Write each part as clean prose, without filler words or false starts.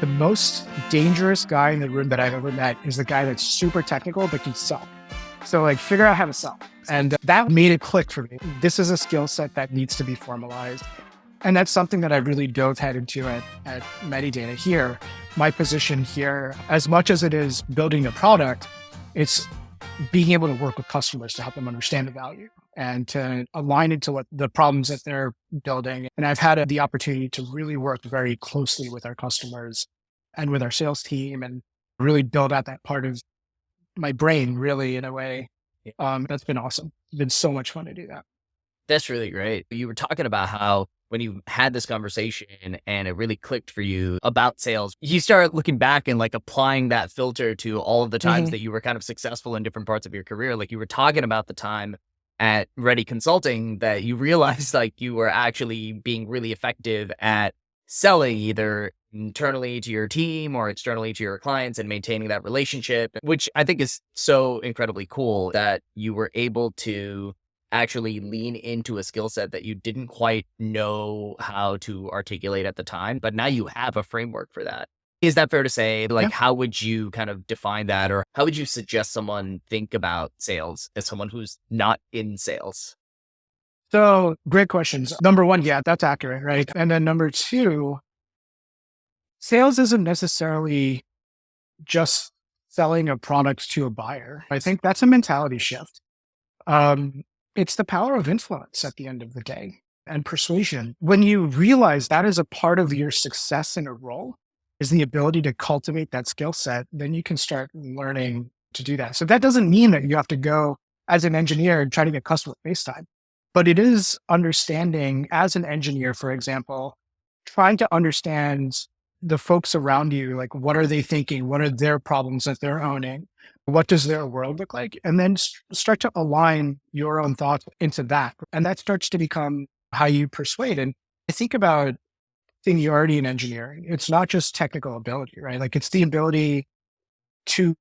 The most dangerous guy in the room that I've ever met is the guy that's super technical but can sell. So like figure out how to sell. And that made it click for me. This is a skill set that needs to be formalized. And that's something that I really dove head into at Medidata here. My position here, as much as it is building a product, it's being able to work with customers to help them understand the value and to align it to what the problems that they're building. And I've had the opportunity to really work very closely with our customers and with our sales team and really build out that part of my brain really in a way. That's been awesome. It's been so much fun to do that. That's really great. You were talking about how when you had this conversation and it really clicked for you about sales, you started looking back and like applying that filter to all of the times that you were kind of successful in different parts of your career. Like you were talking about the time at Ready Consulting that you realized like you were actually being really effective at selling either internally to your team or externally to your clients and maintaining that relationship, which I think is so incredibly cool that you were able to actually lean into a skill set that you didn't quite know how to articulate at the time, but now you have a framework for that. Is that fair to say? Like, Yeah. how would you kind of define that? Or how would you suggest someone think about sales as someone who's not in sales? So great questions. Number one, yeah, that's accurate, right? And then number two, sales isn't necessarily just selling a product to a buyer. I think that's a mentality shift. Um, it's the power of influence at the end of the day and persuasion. When you realize that is a part of your success in a role, is the ability to cultivate that skill set, then you can start learning to do that. So that doesn't mean that you have to go as an engineer and try to get customer FaceTime, but it is understanding as an engineer, for example, trying to understand the folks around you, like what are they thinking? What are their problems that they're owning? What does their world look like? And then start to align your own thoughts into that. And that starts to become how you persuade. And I think about seniority in engineering. It's not just technical ability, right? Like it's the ability to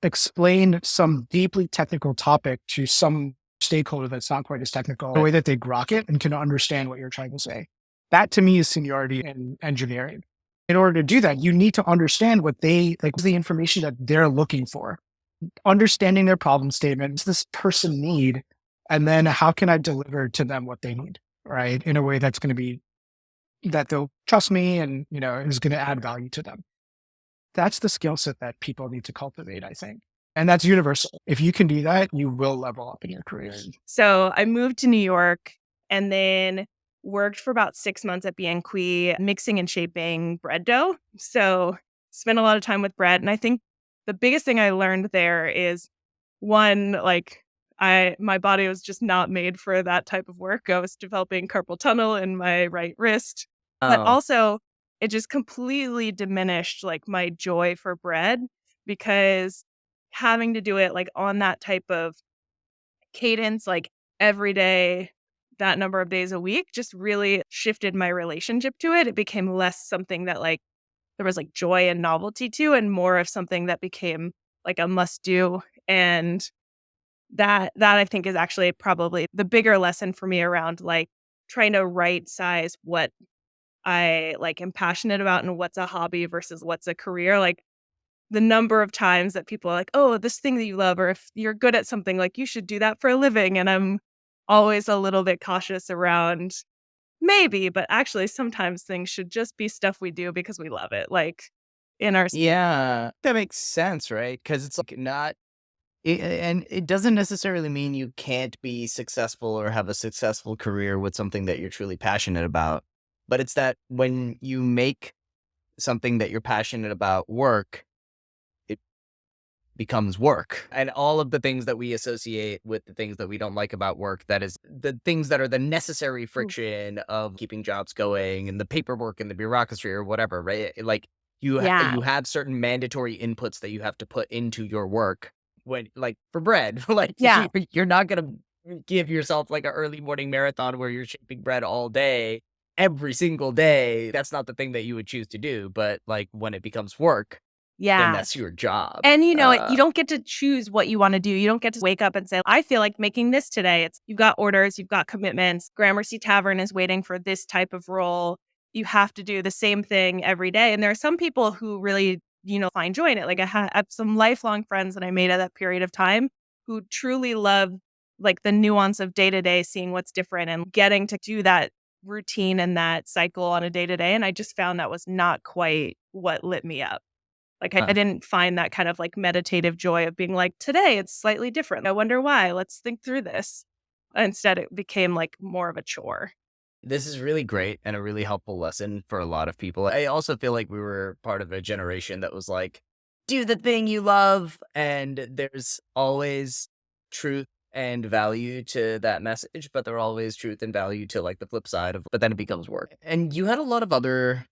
explain some deeply technical topic to some stakeholder that's not quite as technical, the way that they grok it and can understand what you're trying to say. That to me is seniority in engineering. In order to do that, you need to understand what they like, the information that they're looking for, understanding their problem statement. Does this person need? And then how can I deliver to them what they need, right? In a way that's going to be that they'll trust me and, is going to add value to them. That's the skill set that people need to cultivate, I think. And that's universal. If you can do that, you will level up in your career. So I moved to New York and then worked for about 6 months at Bianqui, mixing and shaping bread dough. So spent a lot of time with bread. And I think the biggest thing I learned there is one, like my body was just not made for that type of work. I was developing carpal tunnel in my right wrist. But also it just completely diminished like my joy for bread because having to do it like on that type of cadence, like every day, that number of days a week, just really shifted my relationship to it. It became less something that like there was like joy and novelty to, and more of something that became like a must do. And that I think is actually probably the bigger lesson for me around like trying to right size what I like am passionate about and what's a hobby versus what's a career. Like the number of times that people are like, oh, this thing that you love, or if you're good at something, like you should do that for a living. And I'm always a little bit cautious around maybe, but actually sometimes things should just be stuff we do because we love it. Like in our, Yeah, that makes sense, right? Because it's like and it doesn't necessarily mean you can't be successful or have a successful career with something that you're truly passionate about. But it's that when you make something that you're passionate about work, it becomes work. And all of the things that we associate with the things that we don't like about work, that is the things that are the necessary friction of keeping jobs going and the paperwork and the bureaucracy or whatever, right? Like yeah. you have certain mandatory inputs that you have to put into your work when like for bread, like Yeah. you're not going to give yourself like an early morning marathon where you're shaping bread all day, every single day. That's not the thing that you would choose to do. But like when it becomes work, then Yeah. that's your job. And you don't get to choose what you want to do. You don't get to wake up and say, I feel like making this today. It's you've got orders, you've got commitments. Gramercy Tavern is waiting for this type of role. you have to do the same thing every day. And there are some people who really, find joy in it. Like I have some lifelong friends that I made at that period of time who truly love like the nuance of day to day, seeing what's different and getting to do that routine and that cycle on a day to day. And I just found that was not quite what lit me up. Like I didn't find that kind of like meditative joy of being like, today it's slightly different. I wonder why. Let's think through this. Instead, it became like more of a chore. This is really great and a really helpful lesson for a lot of people. I also feel like we were part of a generation that was like, do the thing you love. And there's always truth and value to that message, but there are always truth and value to like the flip side of, but then it becomes work. And you had a lot of other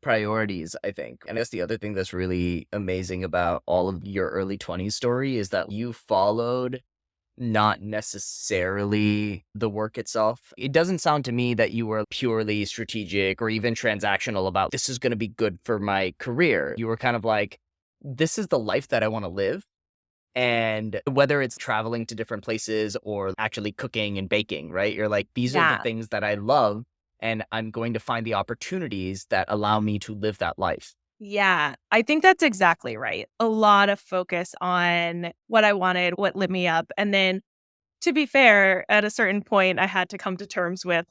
priorities, I think. And that's the other thing that's really amazing about all of your early 20s story is that you followed not necessarily the work itself. It doesn't sound to me that you were purely strategic or even transactional about this is going to be good for my career. You were kind of like, this is the life that I want to live. And whether it's traveling to different places or actually cooking and baking, right? You're like, these are the Yeah. things that I love. And I'm going to find the opportunities that allow me to live that life. Yeah, I think that's exactly right. A lot of focus on what I wanted, what lit me up. And then to be fair, at a certain point, I had to come to terms with,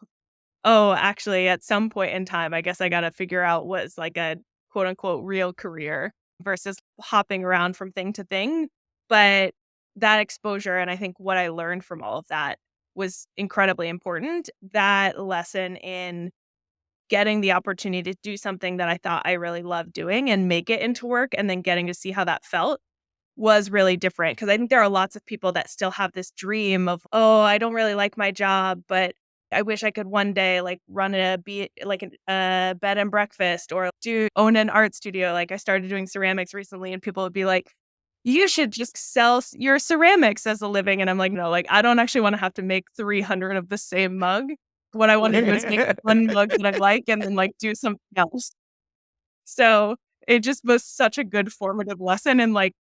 oh, actually, at some point in time, I guess I got to figure out what's like a quote unquote real career versus hopping around from thing to thing. But that exposure, and I think what I learned from all of that was incredibly important. That lesson in getting the opportunity to do something that I thought I really loved doing and make it into work and then getting to see how that felt was really different. Because I think there are lots of people that still have this dream of, "Oh, I don't really like my job, but I wish I could one day, like, run a bed and breakfast or own an art studio." Like, I started doing ceramics recently, and people would be like, "You should just sell your ceramics as a living." And I'm like, "No, like, I don't actually wanna have to make 300 of the same mug. What I wanna do is make one mug that I like and then, like, do something else." So, it just was such a good formative lesson and, like,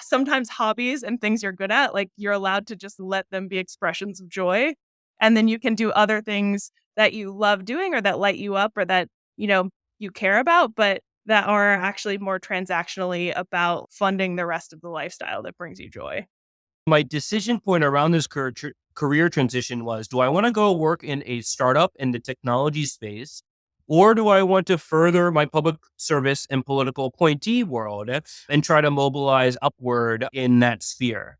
sometimes hobbies and things you're good at, like, you're allowed to just let them be expressions of joy, and then you can do other things that you love doing or that light you up or that, you care about, but that are actually more transactionally about funding the rest of the lifestyle that brings you joy. My decision point around this career transition was, do I want to go work in a startup in the technology space? Or do I want to further my public service and political appointee world and try to mobilize upward in that sphere?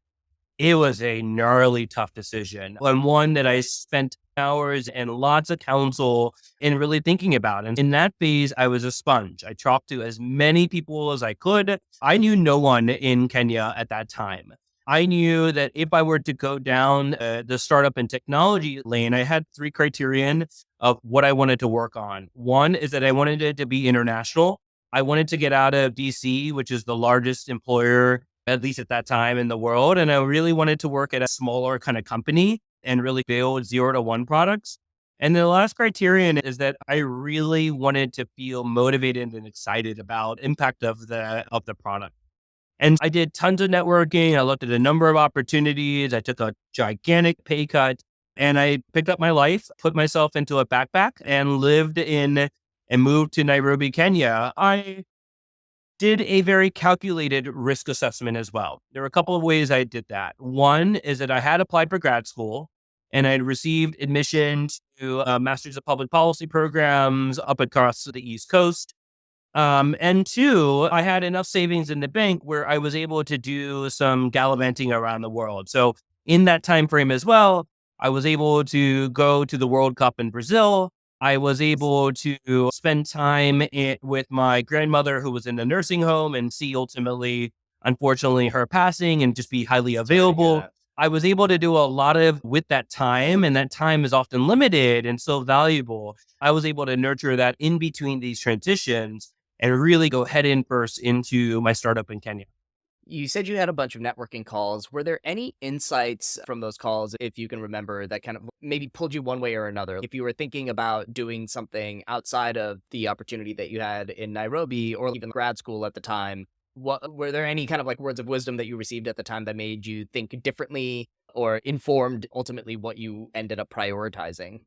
It was a gnarly, tough decision, and one that I spent hours and lots of counsel in really thinking about. And in that phase, I was a sponge. I talked to as many people as I could. I knew no one in Kenya at that time. I knew that if I were to go down the startup and technology lane, I had three criterion of what I wanted to work on. One is that I wanted it to be international. I wanted to get out of DC, which is the largest employer at least at that time in the world. And I really wanted to work at a smaller kind of company and really build 0 to 1 products. And the last criterion is that I really wanted to feel motivated and excited about impact of the product. And I did tons of networking. I looked at a number of opportunities. I took a gigantic pay cut and I picked up my life, put myself into a backpack and lived in and moved to Nairobi, Kenya. I did a very calculated risk assessment as well. There were a couple of ways I did that. One is that I had applied for grad school and I'd received admission to Masters of Public Policy programs up across the East Coast. And two, I had enough savings in the bank where I was able to do some gallivanting around the world. So in that time frame as well, I was able to go to the World Cup in Brazil. I was able to spend time with my grandmother who was in a nursing home and see ultimately, unfortunately, her passing and just be highly Sorry to hear available. that. I was able to do a lot of with that time, and that time is often limited and so valuable. I was able to nurture that in between these transitions and really go head in first into my startup in Kenya. You said you had a bunch of networking calls. Were there any insights from those calls, if you can remember, that kind of maybe pulled you one way or another? If you were thinking about doing something outside of the opportunity that you had in Nairobi or even grad school at the time, what were there any kind of like words of wisdom that you received at the time that made you think differently or informed ultimately what you ended up prioritizing?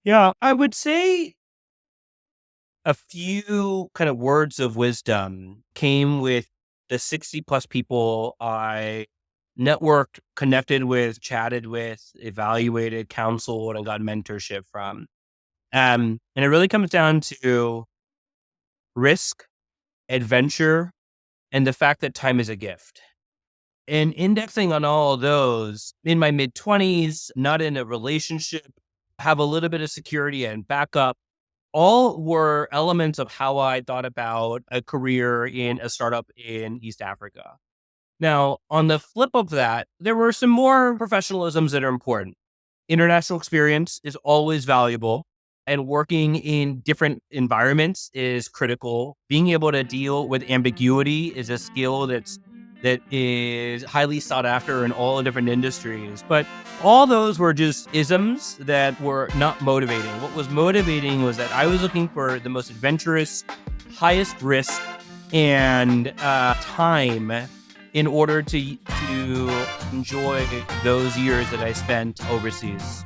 Yeah, I would say a few kind of words of wisdom came with the 60 plus people I networked, connected with, chatted with, evaluated, counseled, and got mentorship from. And it really comes down to risk, adventure, and the fact that time is a gift. And indexing on all of those in my mid 20s, not in a relationship, have a little bit of security and backup, all were elements of how I thought about a career in a startup in East Africa. Now, on the flip of that, there were some more professionalisms that are important. International experience is always valuable, and working in different environments is critical. Being able to deal with ambiguity is a skill that is highly sought after in all different industries. But all those were just isms that were not motivating. What was motivating was that I was looking for the most adventurous, highest risk, and time in order to enjoy those years that I spent overseas.